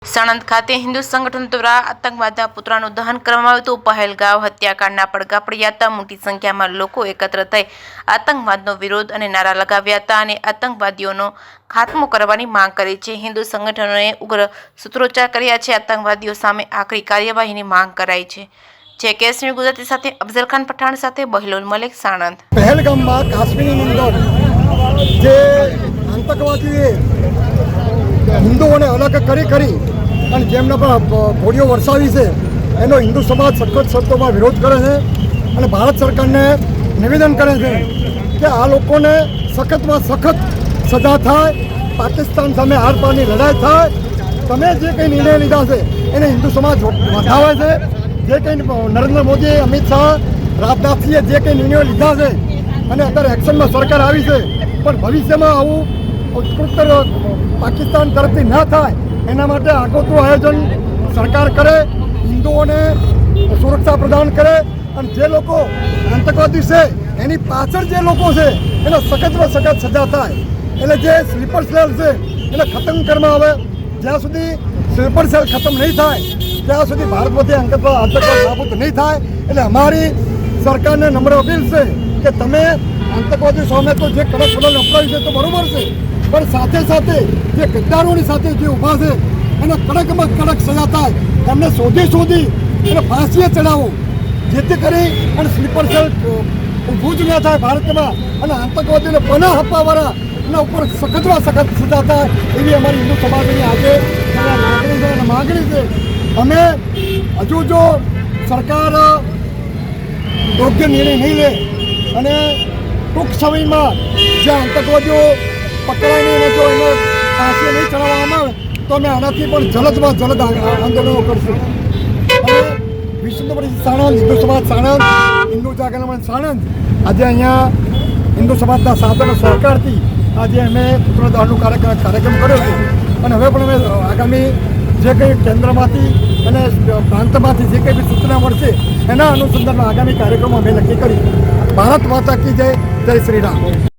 સાણંદ ખાતે હિન્દુ સંગઠન દ્વારા આતંકવાદના પુતળાનું દહન કરવામાં આવ્યું હતું। પહેલગાંવ હત્યાકાંડના પડઘા પડ્યા હતા। મોટી સંખ્યામાં લોકો એકત્ર થઈ આતંકવાદનો વિરોધ અને નારા લગાવ્યા હતા અને આતંકવાદીઓનો ખાત્મો કરવાની માંગ કરી છે। હિન્દુ સંગઠનોએ ઉગ્ર સૂત્રોચ્ચાર કર્યા છે। આતંકવાદીઓ સામે આકરી કાર્યવાહીની માંગ કરાઈ છે। જે કેસની ગુજરાતી સાથે અફઝલ ખાન પઠાણ સાથે બહિલોલ મલિક, સાણંદ। પહેલગામમાં કાશ્મીરની અંદર જે આતંકવાદીએ હિન્દુઓને અલગ કરી અને જેમના પર ગોળીઓ વરસાવી છે એનો હિન્દુ સમાજ સખત શબ્દોમાં વિરોધ કરે છે અને ભારત સરકારને નિવેદન કરે છે કે આ લોકોને સખતમાં સખત સજા થાય, પાકિસ્તાન સામે આરપારની લડાઈ થાય। તમે જે કંઈ નિર્ણય લીધા છે એને હિન્દુ સમાજ વધાવે છે। જે કંઈ નરેન્દ્ર મોદી, અમિત શાહ, રાજનાથસિંહે જે કંઈ નિર્ણયો લીધા છે અને અત્યારે એક્શનમાં સરકાર આવી છે, પણ ભવિષ્યમાં આવું ઉત્કૃષ્ટ પાકિસ્તાન તરફથી ન થાય એના માટે આગોતરું આયોજન સરકાર કરે, હિન્દુઓને સુરક્ષા પ્રદાન કરે અને જે લોકો આતંકવાદી છે એની પાછળ જે લોકો છે એને સખતમાં સખત સજા થાય। એટલે જે સ્લીપર સેલ છે એને ખતમ કરવામાં આવે। જ્યાં સુધી સ્લીપર સેલ ખતમ નહીં થાય ત્યાં સુધી ભારતમાંથી આતંકવાદ નાબૂદ નહીં થાય। એટલે અમારી સરકારને નમ્ર અપીલ છે કે તમે આતંકવાદી સામે તો જે કડક પગલાં અપનાવી છે તો બરાબર છે, પણ સાથે સાથે જે ગદ્દારોની સાથે જે ઊભા છે એને કડકમાં કડક સજા થાય। એમને શોધી એને ફાંસીએ ચડાવો, જેથી કરી અને સ્લીપર સેલ ઊભું જ ન થાય ભારતમાં અને આતંકવાદીને પનાહ આપવાવાળા એના ઉપર સખતમાં સખત સજા થાય એવી અમારી હિન્દુ સમાજની આજે માગણી છે। અમે હજુ જો સરકાર યોગ્ય નિર્ણય નહીં લે અને ટૂંક સમયમાં જે આતંકવાદીઓ પકડાય નહીં અને જો એને ફાંસી નહીં ચડાવવામાં આવે તો અમે આનાથી પણ જલદમાં જલદ આંદોલનો કરશું। અને વિશ્વ પરિષદ સાણંદ, હિન્દુ સમાજ સાણંદ, હિન્દુ જાગરણ મંચ સાણંદ આજે અહીંયા હિન્દુ સમાજના સાધનો સહકારથી આજે અમે પુતળાદહનનો કાર્યક્રમ કર્યો છે અને હવે પણ અમે આગામી જે કંઈ કેન્દ્રમાંથી અને પ્રાંતમાંથી જે કંઈ બી સૂચના મળશે એના અનુસંધાનમાં આગામી કાર્યક્રમો અમે નક્કી કરી। ભારત માતા કી જય, જય શ્રી રામ।